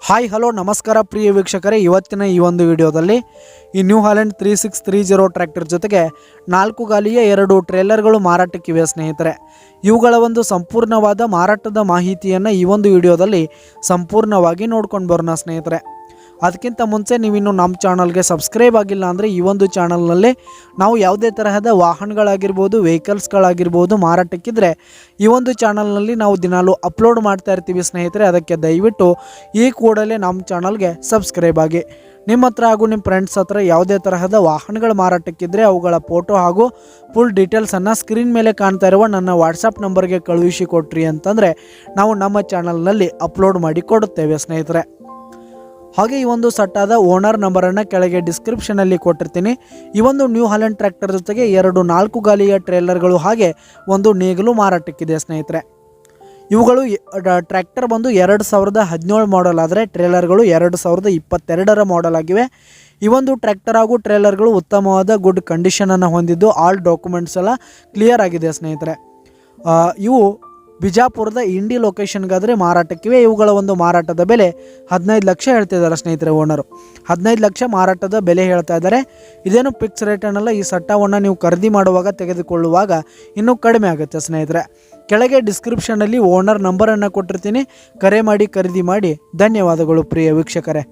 Hi hello ನಮಸ್ಕಾರ ಪ್ರಿಯ ವೀಕ್ಷಕರೇ, ಇವತ್ತಿನ ಈ ಒಂದು ವಿಡಿಯೋದಲ್ಲಿ ಈ ನ್ಯೂ ಹಾಲೆಂಡ್ 3630 ಟ್ರ್ಯಾಕ್ಟರ್ ಜೊತೆಗೆ 4 ಗಾಲಿಯ 2 ಟ್ರೇಲರ್ಗಳು ಮಾರಾಟಕ್ಕಿವೆ ಸ್ನೇಹಿತರೆ. ಇವುಗಳ ಒಂದು ಸಂಪೂರ್ಣವಾದ ಮಾರಾಟದ ಮಾಹಿತಿಯನ್ನು ಈ ಒಂದು ವಿಡಿಯೋದಲ್ಲಿ ಸಂಪೂರ್ಣವಾಗಿ ನೋಡ್ಕೊಂಡು ಬರೋಣ ಸ್ನೇಹಿತರೆ. ಅದಕ್ಕಿಂತ ಮುಂಚೆ ನೀವಿನ್ನು ನಮ್ಮ ಚಾನಲ್ಗೆ ಸಬ್ಸ್ಕ್ರೈಬ್ ಆಗಿಲ್ಲ ಅಂದರೆ ಈ ಒಂದು ಚಾನಲ್ನಲ್ಲಿ ನಾವು ಯಾವುದೇ ತರಹದ ವಾಹನಗಳಾಗಿರ್ಬೋದು, ವೆಹಿಕಲ್ಸ್ಗಳಾಗಿರ್ಬೋದು ಮಾರಾಟಕ್ಕಿದ್ರೆ ಈ ಒಂದು ಚಾನಲ್ನಲ್ಲಿ ನಾವು ದಿನಾಲೂ ಅಪ್ಲೋಡ್ ಮಾಡ್ತಾ ಇರ್ತೀವಿ ಸ್ನೇಹಿತರೆ. ಅದಕ್ಕೆ ದಯವಿಟ್ಟು ಈ ಕೂಡಲೇ ನಮ್ಮ ಚಾನಲ್ಗೆ ಸಬ್ಸ್ಕ್ರೈಬ್ ಆಗಿ. ನಿಮ್ಮ ಹತ್ರ ಹಾಗೂ ನಿಮ್ಮ ಫ್ರೆಂಡ್ಸ್ ಹತ್ರ ಯಾವುದೇ ತರಹದ ವಾಹನಗಳ ಮಾರಾಟಕ್ಕಿದ್ರೆ ಅವುಗಳ ಫೋಟೋ ಹಾಗೂ ಫುಲ್ ಡೀಟೇಲ್ಸನ್ನು ಸ್ಕ್ರೀನ್ ಮೇಲೆ ಕಾಣ್ತಾ ಇರುವ ನನ್ನ ವಾಟ್ಸಪ್ ನಂಬರ್ಗೆ ಕಳುಹಿಸಿ ಕೊಟ್ರಿ ಅಂತಂದರೆ ನಾವು ನಮ್ಮ ಚಾನಲ್ನಲ್ಲಿ ಅಪ್ಲೋಡ್ ಮಾಡಿ ಕೊಡುತ್ತೇವೆ ಸ್ನೇಹಿತರೆ. ಹಾಗೆ ಈ ಒಂದು ಸಟ್ಟಾದ ಓನರ್ ನಂಬರನ್ನು ಕೆಳಗೆ ಡಿಸ್ಕ್ರಿಪ್ಷನಲ್ಲಿ ಕೊಟ್ಟಿರ್ತೀನಿ. ಈ ಒಂದು ನ್ಯೂ ಹಾಲೆಂಡ್ ಟ್ರ್ಯಾಕ್ಟರ್ ಜೊತೆಗೆ 2 4 ಗಾಲಿಯ ಟ್ರೇಲರ್ಗಳು ಹಾಗೆ ಒಂದು ನೇಗಿಲು ಮಾರಾಟಕ್ಕಿದೆ ಸ್ನೇಹಿತರೆ. ಇವುಗಳು ಟ್ರ್ಯಾಕ್ಟರ್ ಬಂದು 2017 ಮಾಡೆಲ್ ಆದರೆ ಟ್ರೇಲರ್ಗಳು 2022 ಮಾಡೆಲ್ ಆಗಿವೆ. ಈ ಒಂದು ಟ್ರ್ಯಾಕ್ಟರ್ ಹಾಗೂ ಟ್ರೇಲರ್ಗಳು ಉತ್ತಮವಾದ ಗುಡ್ ಕಂಡೀಷನನ್ನು ಹೊಂದಿದ್ದು ಆಲ್ ಡಾಕ್ಯುಮೆಂಟ್ಸ್ ಎಲ್ಲ ಕ್ಲಿಯರ್ ಆಗಿದೆ ಸ್ನೇಹಿತರೆ. ಇವು ಬಿಜಾಪುರದ ಇಂಡಿ ಲೊಕೇಶನ್ಗಾದರೆ ಮಾರಾಟಕ್ಕಿವೆ. ಇವುಗಳ ಒಂದು ಮಾರಾಟದ ಬೆಲೆ 15 ಲಕ್ಷ ಹೇಳ್ತಿದ್ದಾರೆ ಸ್ನೇಹಿತರೆ. ಓನರು 15 ಲಕ್ಷ ಮಾರಾಟದ ಬೆಲೆ ಹೇಳ್ತಾ ಇದ್ದಾರೆ. ಇದೇನು ಫಿಕ್ಸ್ ರೇಟ್ ಅನ್ನಲ್ಲ. ಈ ಸಟ್ಟವನ್ನು ನೀವು ಖರೀದಿ ಮಾಡುವಾಗ ತೆಗೆದುಕೊಳ್ಳುವಾಗ ಇನ್ನೂ ಕಡಿಮೆ ಆಗುತ್ತೆ ಸ್ನೇಹಿತರೆ. ಕೆಳಗೆ ಡಿಸ್ಕ್ರಿಪ್ಷನಲ್ಲಿ ಓನರ್ ನಂಬರನ್ನು ಕೊಟ್ಟಿರ್ತೀನಿ. ಕರೆ ಮಾಡಿ ಖರೀದಿ ಮಾಡಿ. ಧನ್ಯವಾದಗಳು ಪ್ರಿಯ ವೀಕ್ಷಕರೇ.